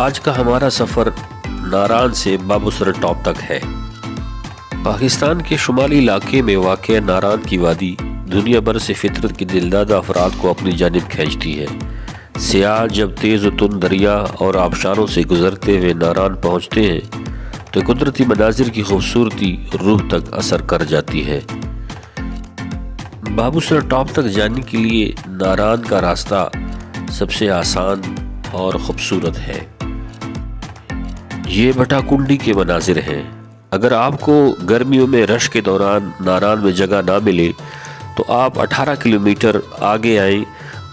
آج کا ہمارا سفر ناران سے بابوسر ٹاپ تک ہے۔ پاکستان کے شمالی علاقے میں واقع ناران کی وادی دنیا بھر سے فطرت کے دلدادہ افراد کو اپنی جانب کھینچتی ہے۔ سیاح جب تیز و تند دریا اور آبشاروں سے گزرتے ہوئے ناران پہنچتے ہیں تو قدرتی مناظر کی خوبصورتی روح تک اثر کر جاتی ہے۔ بابوسر ٹاپ تک جانے کے لیے ناران کا راستہ سب سے آسان اور خوبصورت ہے۔ یہ بٹا کنڈی کے مناظر ہیں۔ اگر آپ کو گرمیوں میں رش کے دوران ناران میں جگہ نہ ملے تو آپ 18 کلومیٹر آگے آئیں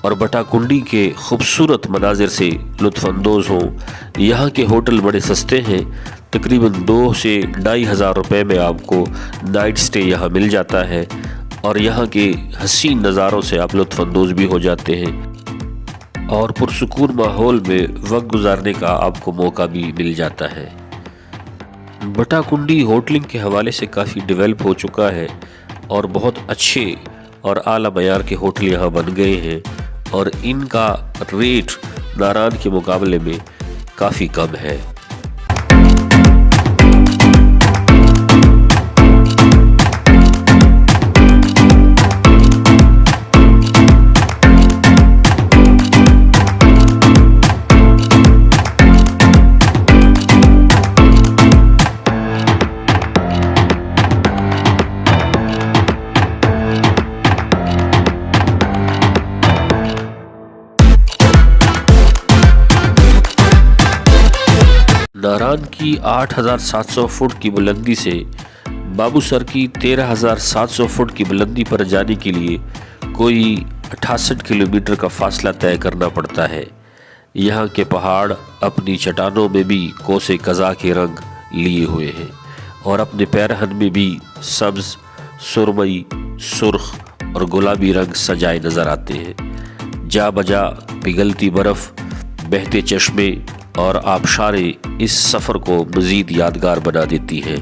اور بٹا کنڈی کے خوبصورت مناظر سے لطف اندوز ہوں۔ یہاں کے ہوٹل بڑے سستے ہیں، تقریباً 2 سے 2,500 روپے میں آپ کو نائٹ سٹے یہاں مل جاتا ہے اور یہاں کے حسین نظاروں سے آپ لطف اندوز بھی ہو جاتے ہیں اور پرسکون ماحول میں وقت گزارنے کا آپ کو موقع بھی مل جاتا ہے۔ بٹا کنڈی ہوٹلنگ کے حوالے سے کافی ڈیولپ ہو چکا ہے اور بہت اچھے اور اعلیٰ معیار کے ہوٹل یہاں بن گئے ہیں اور ان کا ریٹ ناران کے مقابلے میں کافی کم ہے۔ ناران کی 8,700 فٹ کی بلندی سے بابوسر کی 13,700 فٹ کی بلندی پر جانے کے لیے کوئی 68 کلومیٹر کا فاصلہ طے کرنا پڑتا ہے۔ یہاں کے پہاڑ اپنی چٹانوں میں بھی کوس قزح کے رنگ لیے ہوئے ہیں اور اپنے پیرہن میں بھی سبز، سرمئی، سرخ اور گلابی رنگ سجائے نظر آتے ہیں۔ جا بجا پگھلتی برف، بہتے چشمے اور آبشاریں اس سفر کو مزید یادگار بنا دیتی ہیں۔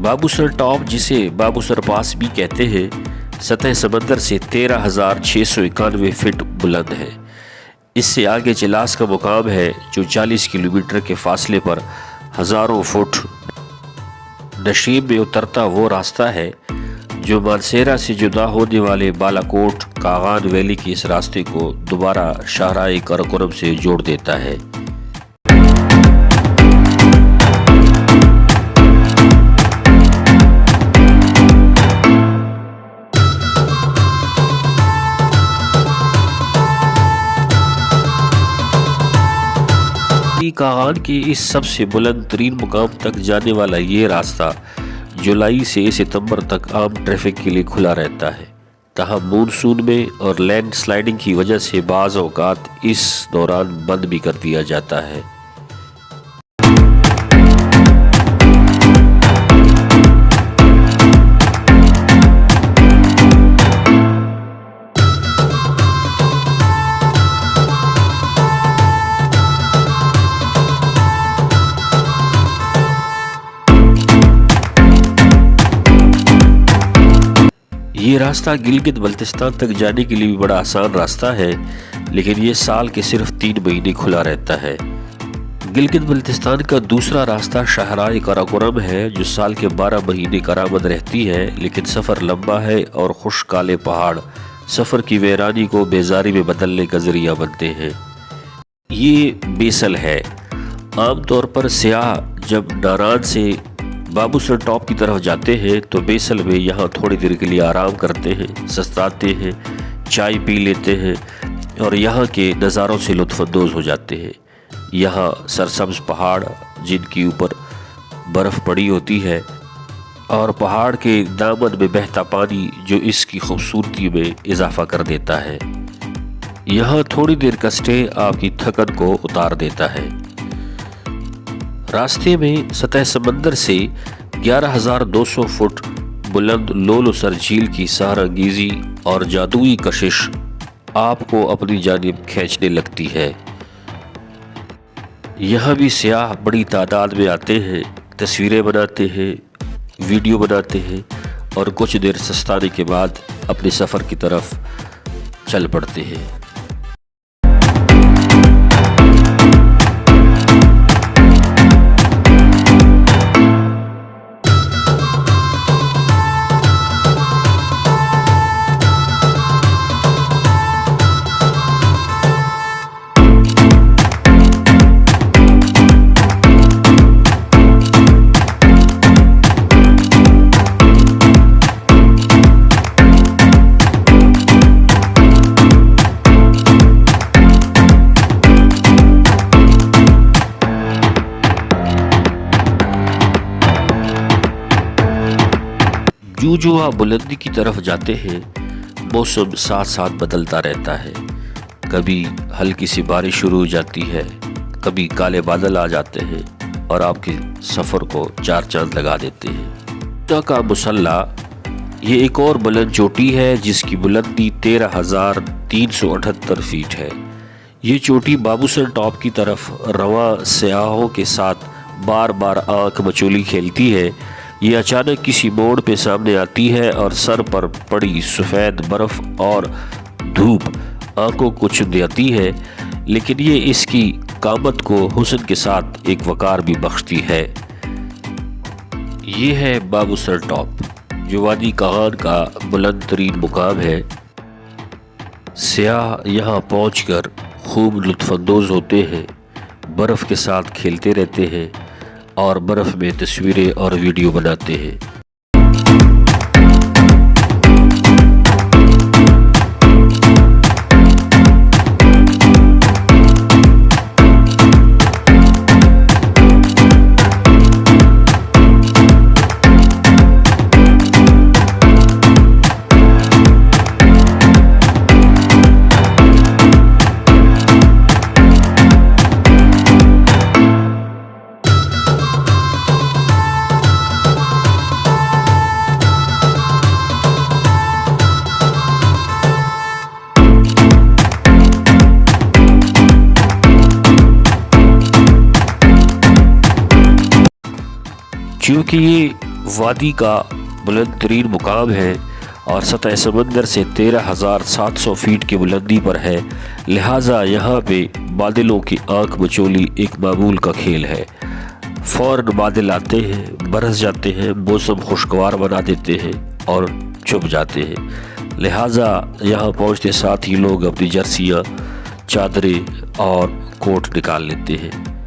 بابوسر ٹاپ، جسے بابوسر پاس بھی کہتے ہیں، سطح سمندر سے 13,691 فٹ بلند ہے۔ اس سے آگے چلاس کا مقام ہے جو 40 کلومیٹر کے فاصلے پر ہزاروں فٹ نشیب میں اترتا وہ راستہ ہے جو مانسیرا سے جدا ہونے والے بالاکوٹ کاغان ویلی کی اس راستے کو دوبارہ شاہراہ کراکرم سے جوڑ دیتا ہے۔ کاغان کے اس سب سے بلند ترین مقام تک جانے والا یہ راستہ جولائی سے ستمبر تک عام ٹریفک کے لیے کھلا رہتا ہے، تاہم مونسون میں اور لینڈ سلائیڈنگ کی وجہ سے بعض اوقات اس دوران بند بھی کر دیا جاتا ہے۔ یہ راستہ گلگت بلتستان تک جانے کے لیے بھی بڑا آسان راستہ ہے، لیکن یہ سال کے صرف 3 مہینے کھلا رہتا ہے۔ گلگت بلتستان کا دوسرا راستہ شاہراہ کراکرم ہے جو سال کے 12 مہینے کارآمد رہتی ہے، لیکن سفر لمبا ہے اور خشک کالے پہاڑ سفر کی ویرانی کو بیزاری میں بدلنے کا ذریعہ بنتے ہیں۔ یہ بیسل ہے۔ عام طور پر سیاح جب ناران سے بابوسر ٹاپ کی طرف جاتے ہیں تو بیسل میں یہاں تھوڑی دیر کے لیے آرام کرتے ہیں، سستاتے ہیں، چائے پی لیتے ہیں اور یہاں کے نظاروں سے لطف اندوز ہو جاتے ہیں۔ یہاں سرسبز پہاڑ جن کے اوپر برف پڑی ہوتی ہے اور پہاڑ کے دامن میں بہتا پانی جو اس کی خوبصورتی میں اضافہ کر دیتا ہے۔ یہاں تھوڑی دیر کا سٹے آپ کی تھکن کو اتار دیتا ہے۔ راستے میں سطح سمندر سے 11,200 فٹ بلند لولو سر جھیل کی سحر انگیزی اور جادوئی کشش آپ کو اپنی جانب کھینچنے لگتی ہے۔ یہاں بھی سیاح بڑی تعداد میں آتے ہیں، تصویریں بناتے ہیں، ویڈیو بناتے ہیں اور کچھ دیر سستانے کے بعد اپنے سفر کی طرف چل پڑتے ہیں۔ جو آپ بلندی کی طرف جاتے ہیں، موسم ساتھ ساتھ بدلتا رہتا ہے۔ کبھی ہلکی سی بارش شروع ہو جاتی ہے، کبھی کالے بادل آ جاتے ہیں اور آپ کے سفر کو چار چاند لگا دیتے ہیں۔ کوٹا کا مسلح یہ ایک اور بلند چوٹی ہے جس کی بلندی 13,378 فیٹ ہے۔ یہ چوٹی بابوسر ٹاپ کی طرف رواں سیاحوں کے ساتھ بار بار آنکھ مچولی کھیلتی ہے۔ یہ اچانک کسی موڑ پہ سامنے آتی ہے اور سر پر پڑی سفید برف اور دھوپ آنکھوں کو چن جاتی ہے، لیکن یہ اس کی قامت کو حسن کے ساتھ ایک وقار بھی بخشتی ہے۔ یہ ہے بابوسر ٹاپ، جو وادی کاغان کا بلند ترین مقام ہے۔ سیاح یہاں پہنچ کر خوب لطف اندوز ہوتے ہیں، برف کے ساتھ کھیلتے رہتے ہیں اور برف میں تصویریں اور ویڈیو بناتے ہیں۔ چونکہ یہ وادی کا بلند ترین مقام ہے اور سطح سمندر سے 13,700 فیٹ کی بلندی پر ہے، لہٰذا یہاں پہ بادلوں کی آنکھ مچولی ایک معمول کا کھیل ہے۔ فوراً بادل آتے ہیں، برس جاتے ہیں، موسم خوشگوار بنا دیتے ہیں اور چھپ جاتے ہیں، لہٰذا یہاں پہنچتے ساتھ ہی لوگ اپنی جرسیاں، چادریں اور کوٹ نکال لیتے ہیں۔